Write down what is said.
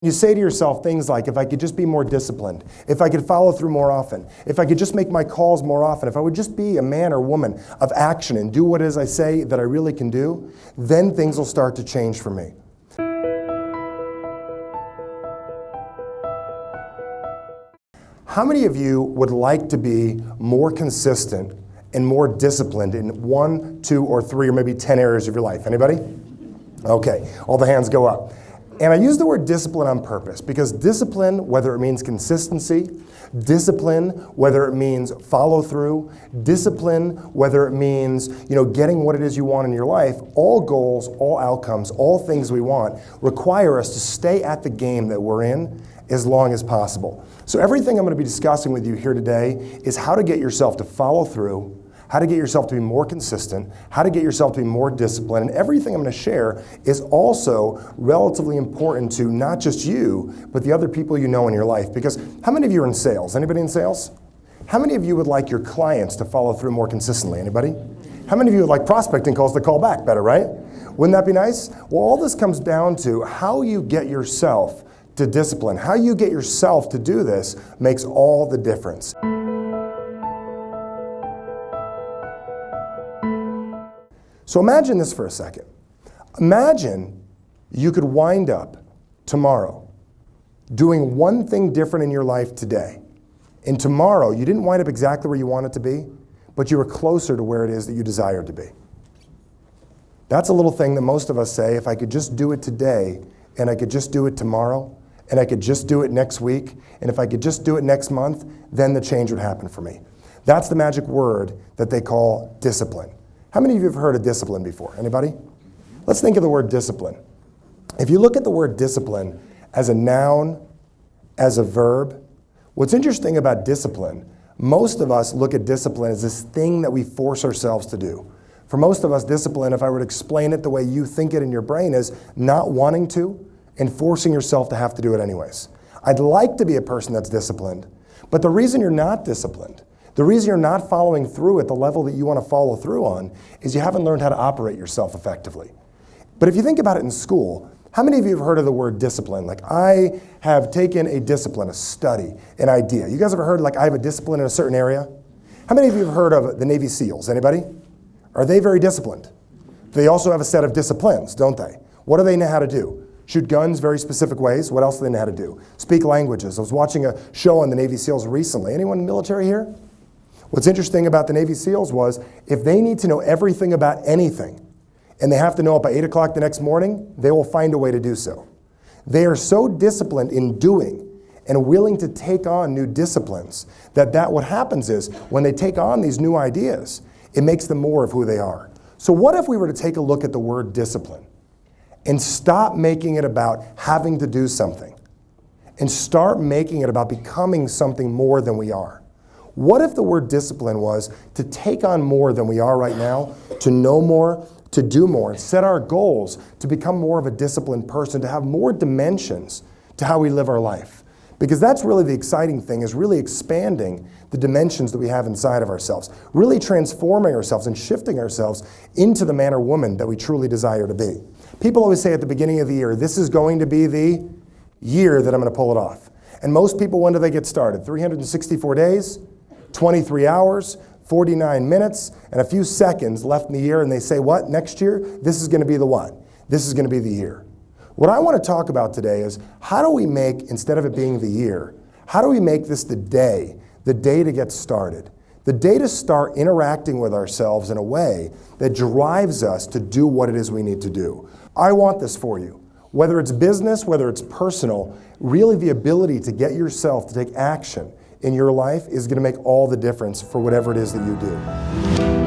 You say to yourself things like, if I could just be more disciplined, if I could follow through more often, if I could just make my calls more often, if I would just be a man or woman of action and do what it is I say that I really can do, then things will start to change for me. How many of you would like to be more consistent and more disciplined in 1, 2, or 3, or maybe 10 areas of your life? Anybody? Okay, all the hands go up. And I use the word discipline on purpose because discipline, whether it means consistency, discipline, whether it means follow through, discipline, whether it means, getting what it is you want in your life, all goals, all outcomes, all things we want require us to stay at the game that we're in as long as possible. So everything I'm going to be discussing with you here today is how to get yourself to follow through, how to get yourself to be more consistent, how to get yourself to be more disciplined, and everything I'm going to share is also relatively important to not just you, but the other people you know in your life. Because how many of you are in sales? Anybody in sales? How many of you would like your clients to follow through more consistently? Anybody? How many of you would like prospecting calls to call back better, right? Wouldn't that be nice? Well, all this comes down to how you get yourself to discipline. How you get yourself to do this makes all the difference. So imagine this for a second. Imagine you could wind up tomorrow doing one thing different in your life today. And tomorrow, you didn't wind up exactly where you wanted to be, but you were closer to where it is that you desired to be. That's a little thing that most of us say, if I could just do it today, and I could just do it tomorrow, and I could just do it next week, and if I could just do it next month, then the change would happen for me. That's the magic word that they call discipline. How many of you have heard of discipline before? Anybody? Let's think of the word discipline. If you look at the word discipline as a noun, as a verb, what's interesting about discipline, most of us look at discipline as this thing that we force ourselves to do. For most of us, discipline, if I were to explain it the way you think it in your brain, is not wanting to and forcing yourself to have to do it anyways. I'd like to be a person that's disciplined, but the reason you're not disciplined, the reason you're not following through at the level that you want to follow through on is you haven't learned how to operate yourself effectively. But if you think about it in school, how many of you have heard of the word discipline? Like, I have taken a discipline, a study, an idea. You guys ever heard, like, I have a discipline in a certain area? How many of you have heard of the Navy SEALs? Anybody? Are they very disciplined? They also have a set of disciplines, don't they? What do they know how to do? Shoot guns very specific ways. What else do they know how to do? Speak languages. I was watching a show on the Navy SEALs recently. Anyone in the military here? What's interesting about the Navy SEALs was if they need to know everything about anything and they have to know it by 8 o'clock the next morning, they will find a way to do so. They are so disciplined in doing and willing to take on new disciplines that what happens is when they take on these new ideas, it makes them more of who they are. So what if we were to take a look at the word discipline and stop making it about having to do something and start making it about becoming something more than we are? What if the word discipline was to take on more than we are right now, to know more, to do more, and set our goals to become more of a disciplined person, to have more dimensions to how we live our life? Because that's really the exciting thing, is really expanding the dimensions that we have inside of ourselves, really transforming ourselves and shifting ourselves into the man or woman that we truly desire to be. People always say at the beginning of the year, this is going to be the year that I'm going to pull it off. And most people, when do they get started? 364 days, 23 hours, 49 minutes, and a few seconds left in the year, and they say, what, next year? This is going to be the what? This is going to be the year. What I want to talk about today is how do we make, instead of it being the year, how do we make this the day to get started? The day to start interacting with ourselves in a way that drives us to do what it is we need to do. I want this for you. Whether it's business, whether it's personal, really the ability to get yourself to take action in your life is going to make all the difference for whatever it is that you do.